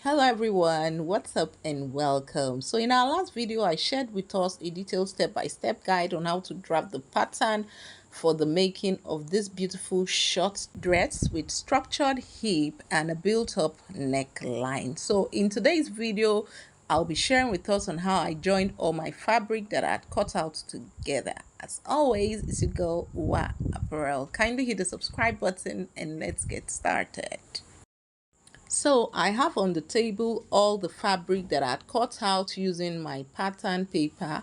Hello everyone, what's up and welcome. So in our last video I shared with us a detailed step-by-step guide on how to draft the pattern for the making of this beautiful short dress with structured hip and a built-up neckline. So in today's video I'll be sharing with us on how I joined all my fabric that I had cut out together. As always, it's your girl Wa Apparel. Kindly hit the subscribe button and let's get started. So I have on the table all the fabric that I had cut out using my pattern paper.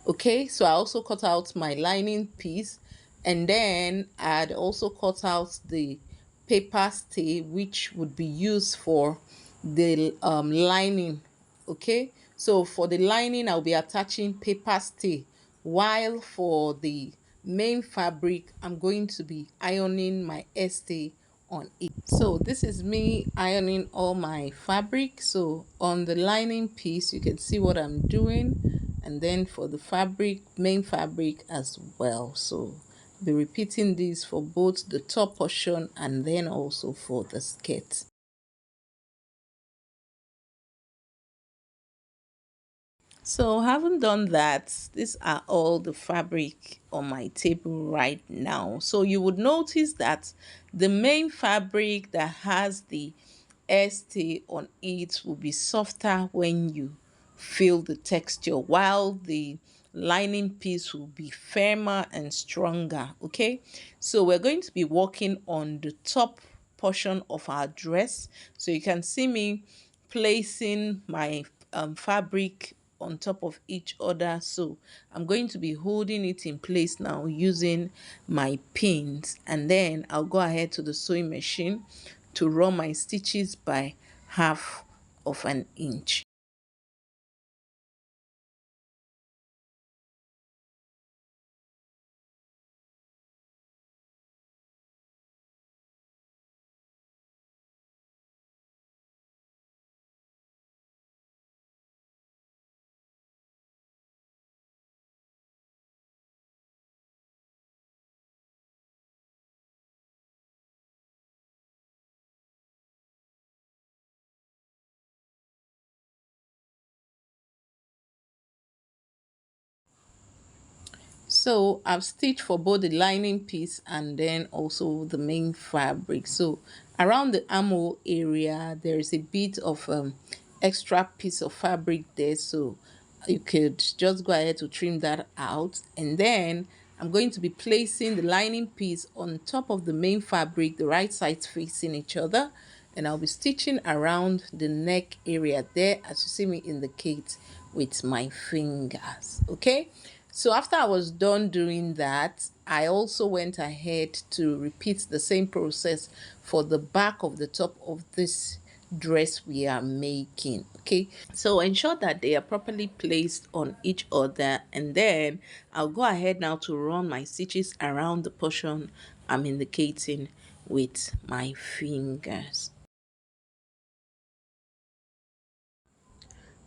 Okay, so I also cut out my lining piece, and then I had also cut out the paper stay which would be used for the lining. Okay, so for the lining I'll be attaching paper stay, while for the main fabric I'm going to be ironing my stay on it. So this is me ironing all my fabric. So on the lining piece you can see what I'm doing, and then for the fabric, main fabric as well. So I'll be repeating this for both the top portion and then also for the skirt. So having done that, these are all the fabric on my table right now. So you would notice that the main fabric that has the stay on it will be softer when you feel the texture, while the lining piece will be firmer and stronger. Okay, so we're going to be working on the top portion of our dress. So you can see me placing my fabric on top of each other. So I'm going to be holding it in place now using my pins, and then I'll go ahead to the sewing machine to run my stitches by half of an inch. So I've stitched for both the lining piece and then also the main fabric. So around the armhole area there is a bit of extra piece of fabric there, so you could just go ahead to trim that out. And then I'm going to be placing the lining piece on top of the main fabric, the right sides facing each other, and I'll be stitching around the neck area there, as you see me indicate with my fingers. Okay, so after I was done doing that, I also went ahead to repeat the same process for the back of the top of this dress we are making. Okay, so ensure that they are properly placed on each other, and then I'll go ahead now to run my stitches around the portion I'm indicating with my fingers.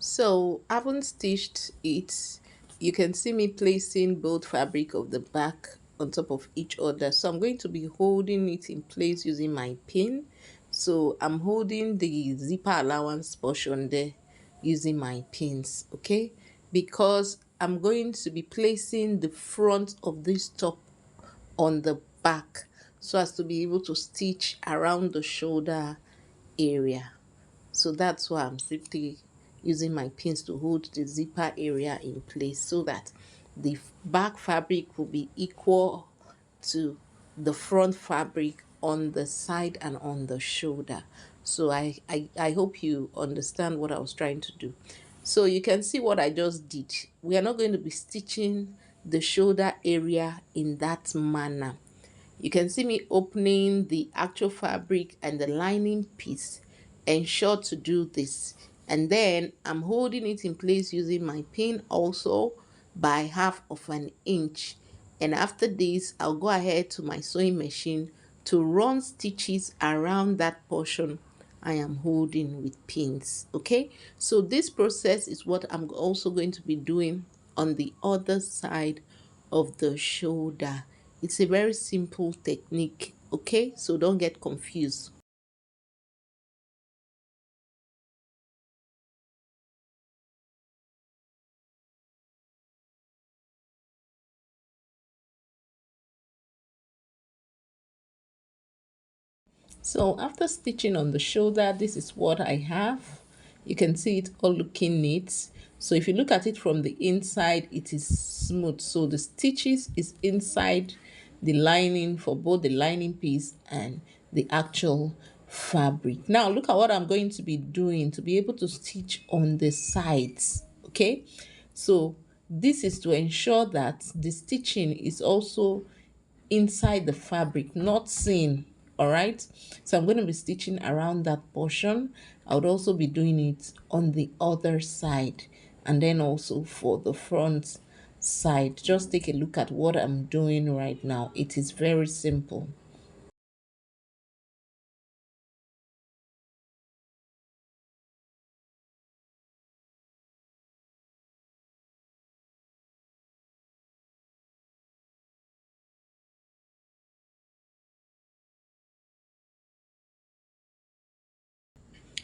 So having stitched it, you can see me placing both fabric of the back on top of each other. So I'm going to be holding it in place using my pin. So I'm holding the zipper allowance portion there using my pins, okay? Because I'm going to be placing the front of this top on the back so as to be able to stitch around the shoulder area. So that's why I'm simply using my pins to hold the zipper area in place, so that the back fabric will be equal to the front fabric on the side and on the shoulder. So I hope you understand what I was trying to do. So you can see what I just did. We are not going to be stitching the shoulder area in that manner. You can see me opening the actual fabric and the lining piece. Ensure to do this. And then I'm holding it in place using my pin also by half of an inch. And after this, I'll go ahead to my sewing machine to run stitches around that portion I am holding with pins. Okay, so this process is what I'm also going to be doing on the other side of the shoulder. It's a very simple technique, okay? So don't get confused. So after stitching on the shoulder, this is what I have. You can see it all looking neat. So if you look at it from the inside, it is smooth. So the stitches is inside the lining for both the lining piece and the actual fabric. Now look at what I'm going to be doing to be able to stitch on the sides. Okay, so this is to ensure that the stitching is also inside the fabric, not seen. All right, so I'm going to be stitching around that portion. I would also be doing it on the other side, and then also for the front side. Just take a look at what I'm doing right now. It is very simple.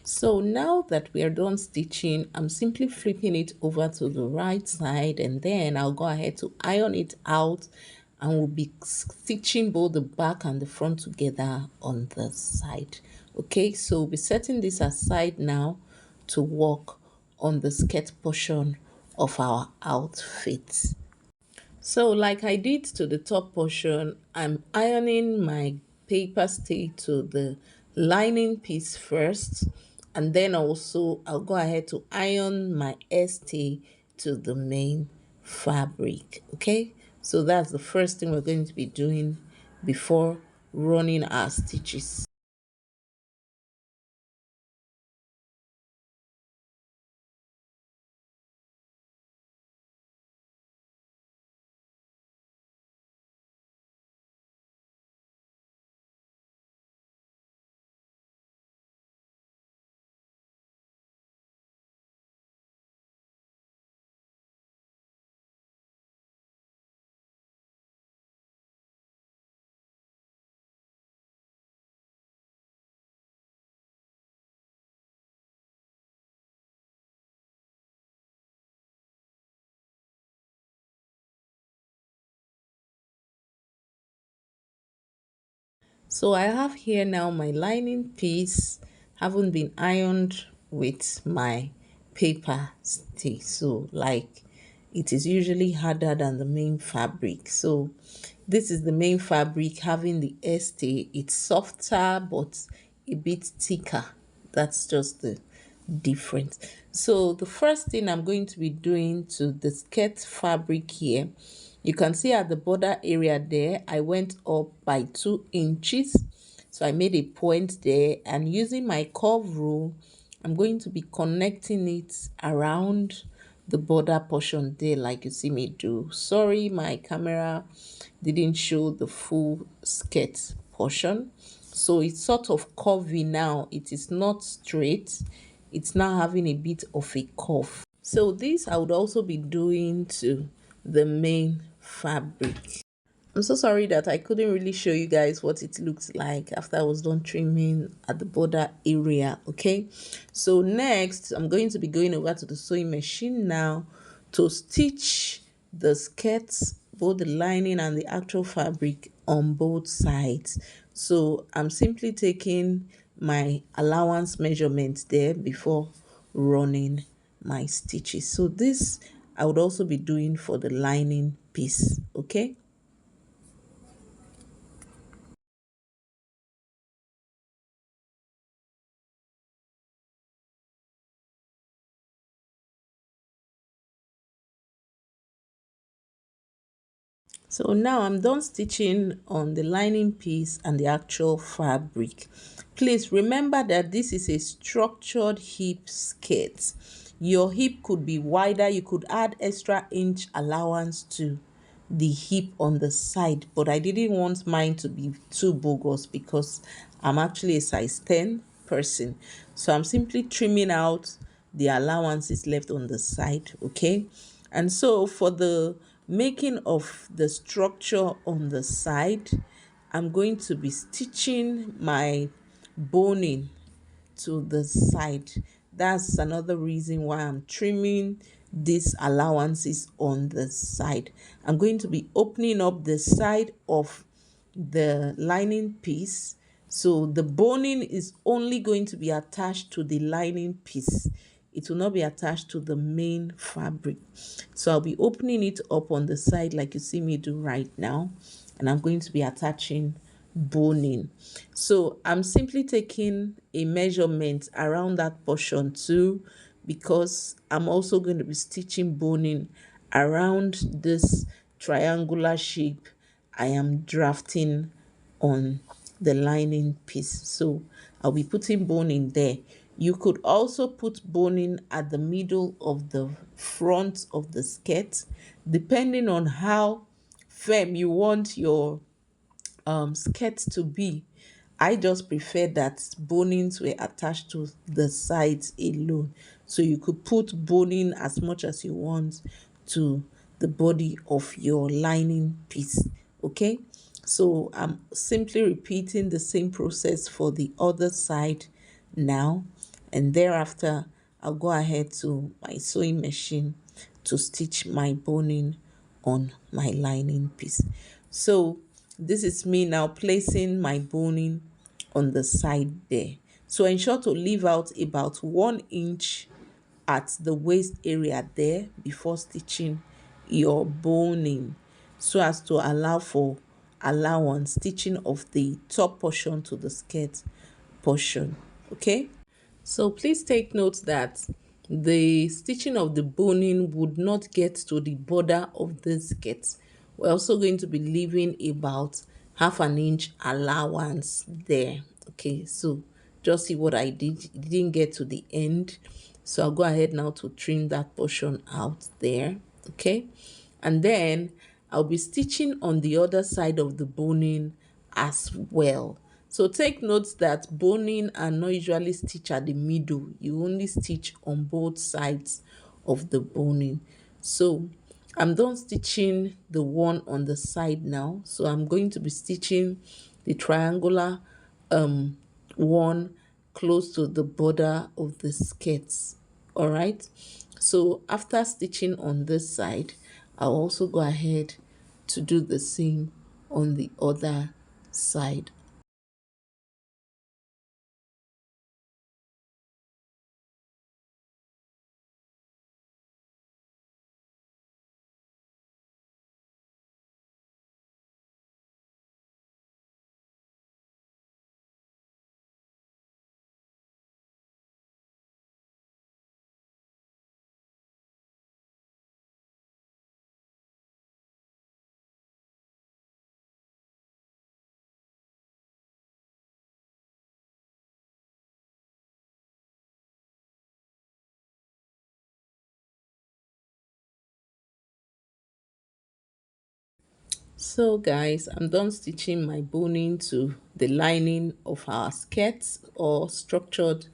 So now that we are done stitching, I'm simply flipping it over to the right side, and then I'll go ahead to iron it out, and we'll be stitching both the back and the front together on the side. Okay, so we'll be setting this aside now to work on the skirt portion of our outfit. So like I did to the top portion, I'm ironing my paper stay to the lining piece first, and then also I'll go ahead to iron my stay to the main fabric. Okay, so that's the first thing we're going to be doing before running our stitches. So I have here now my lining piece haven't been ironed with my paper stay. So like it is usually harder than the main fabric. So this is the main fabric having the stay. It's softer but a bit thicker. That's just the difference. So the first thing I'm going to be doing to the skirt fabric here, you can see at the border area there, I went up by 2 inches. So I made a point there, and using my curve rule, I'm going to be connecting it around the border portion there like you see me do. Sorry, my camera didn't show the full skirt portion. So it's sort of curvy now. It is not straight. It's now having a bit of a curve. So this I would also be doing to the main fabric. I'm so sorry that I couldn't really show you guys what it looks like after I was done trimming at the border area. Okay, so next I'm going to be going over to the sewing machine now to stitch the skirts, both the lining and the actual fabric on both sides. So I'm simply taking my allowance measurement there before running my stitches. So this I would also be doing for the lining piece. Okay. So now I'm done stitching on the lining piece and the actual fabric. Please remember that this is a structured hip skirt. Your hip could be wider. You could add extra inch allowance to the hip on the side, but I didn't want mine to be too bogus because I'm actually a size 10 person. So I'm simply trimming out the allowances left on the side. Okay, and so for the making of the structure on the side, I'm going to be stitching my boning to the side. That's another reason why I'm trimming these allowances on the side. I'm going to be opening up the side of the lining piece So the boning is only going to be attached to the lining piece. It will not be attached to the main fabric. So I'll be opening it up on the side like you see me do right now. And I'm going to be attaching boning. So I'm simply taking a measurement around that portion too, because I'm also going to be stitching boning around this triangular shape I am drafting on the lining piece. So I'll be putting boning there. You could also put boning at the middle of the front of the skirt, depending on how firm you want your skirt to be. I just prefer that bonings were attached to the sides alone. So you could put boning as much as you want to the body of your lining piece. Okay, so I'm simply repeating the same process for the other side now, and thereafter I'll go ahead to my sewing machine to stitch my boning on my lining piece. So this is me now placing my boning on the side there. So ensure to leave out about 1 inch at the waist area there before stitching your boning, so as to allow for allowance stitching of the top portion to the skirt portion. Okay, so please take note that the stitching of the boning would not get to the border of the skirt. We're also going to be leaving about half an inch allowance there. Okay, so just see what I did. It didn't get to the end. So I'll go ahead now to trim that portion out there. Okay, and then I'll be stitching on the other side of the boning as well. So take note that boning are not usually stitched at the middle. You only stitch on both sides of the boning. So I'm done stitching the one on the side now. So I'm going to be stitching the triangular one close to the border of the skirts. All right. So after stitching on this side, I'll also go ahead to do the same on the other side. So guys, I'm done stitching my boning to the lining of our skirts or structured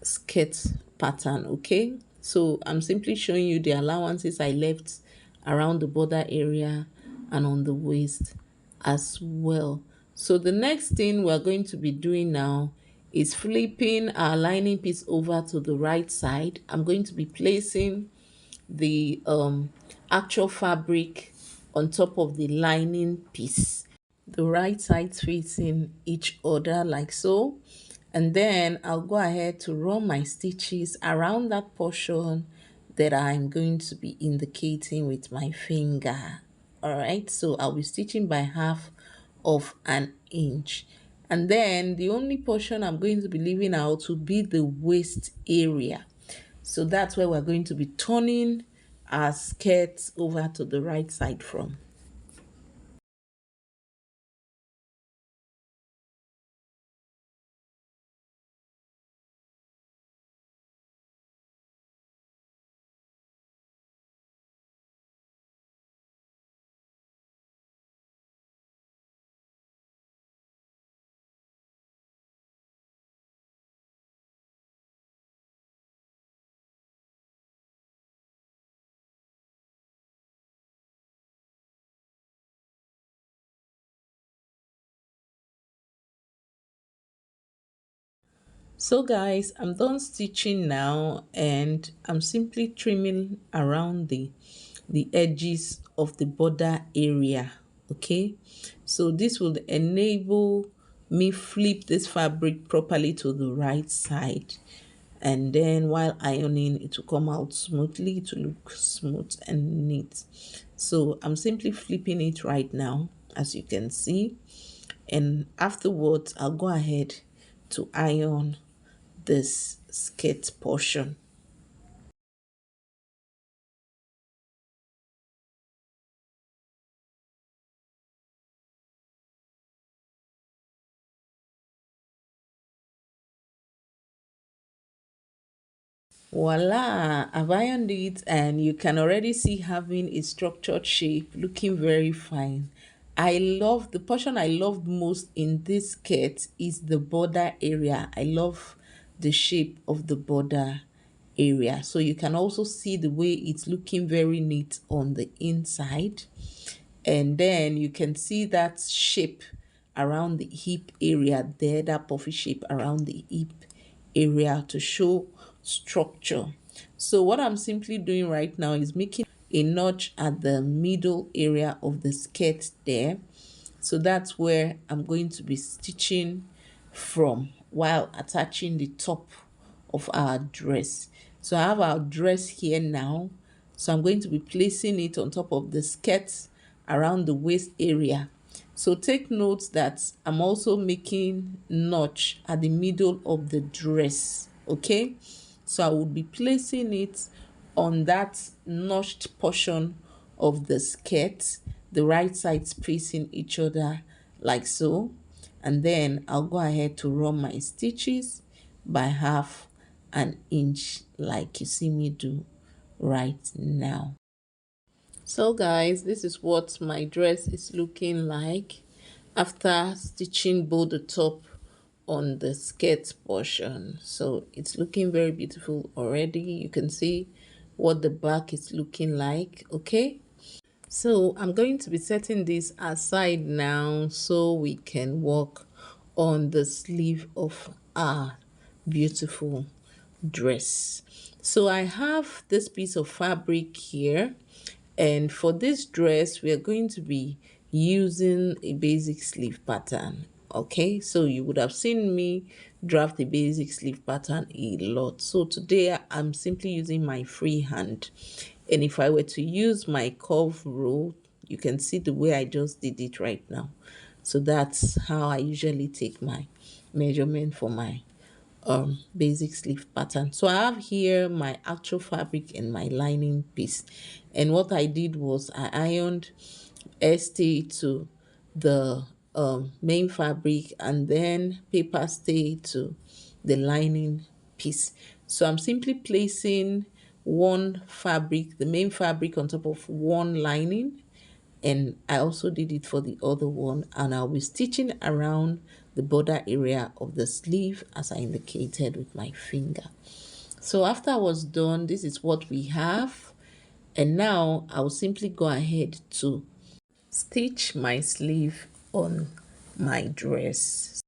skirt pattern. Okay, so I'm simply showing you the allowances I left around the border area and on the waist as well. So the next thing we're going to be doing now is flipping our lining piece over to the right side. I'm going to be placing the actual fabric on top of the lining piece, the right sides facing each other like so. And then I'll go ahead to run my stitches around that portion that I'm going to be indicating with my finger. All right, so I'll be stitching by half of an inch. And then the only portion I'm going to be leaving out will be the waist area. So that's where we're going to be turning our skirts over to the right side from. So guys, I'm done stitching now, and I'm simply trimming around the edges of the border area. Okay, so this will enable me flip this fabric properly to the right side, and then while ironing it will come out smoothly, to look smooth and neat. So I'm simply flipping it right now, as you can see, and afterwards I'll go ahead to iron this skirt portion. Voila, I've ironed it, and you can already see having a structured shape, looking very fine. I love the portion I love most in this skirt is the border area. I love the shape of the border area. So you can also see the way it's looking very neat on the inside. And then you can see that shape around the hip area there, that puffy shape around the hip area to show structure. So what I'm simply doing right now is making a notch at the middle area of the skirt there. So that's where I'm going to be stitching from while attaching the top of our dress. So I have our dress here now. So I'm going to be placing it on top of the skirt around the waist area. So take note that I'm also making notch at the middle of the dress, okay? So I will be placing it on that notched portion of the skirt, the right sides facing each other like so. And then I'll go ahead to run my stitches by half an inch like you see me do right now. So guys, this is what my dress is looking like after stitching both the top on the skirt portion. So it's looking very beautiful already. You can see what the back is looking like, okay? So I'm going to be setting this aside now so we can work on the sleeve of our beautiful dress. So I have this piece of fabric here, and for this dress we are going to be using a basic sleeve pattern. Okay, so you would have seen me draft the basic sleeve pattern a lot. So today I'm simply using my free hand, and if I were to use my curve rule, you can see the way I just did it right now. So that's how I usually take my measurement for my basic sleeve pattern. So I have here my actual fabric and my lining piece, and what I did was I ironed stay to the main fabric and then paper stay to the lining piece. So I'm simply placing one fabric, the main fabric, on top of one lining, and I also did it for the other one, and I'll be stitching around the border area of the sleeve as I indicated with my finger. So after I was done, this is what we have, and now I'll simply go ahead to stitch my sleeve on my dress.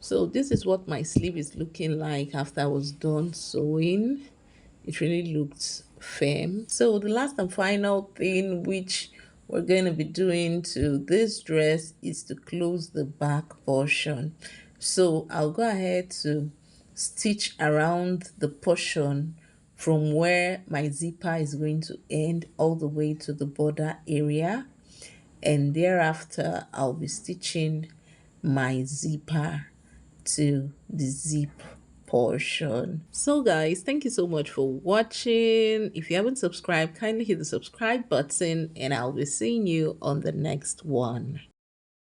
So this is what my sleeve is looking like after I was done sewing. It really looks firm. So the last and final thing which we're going to be doing to this dress is to close the back portion. So I'll go ahead to stitch around the portion from where my zipper is going to end all the way to the border area, and thereafter I'll be stitching my zipper to the zip portion. So guys, thank you so much for watching. If you haven't subscribed, kindly hit the subscribe button, and I'll be seeing you on the next one.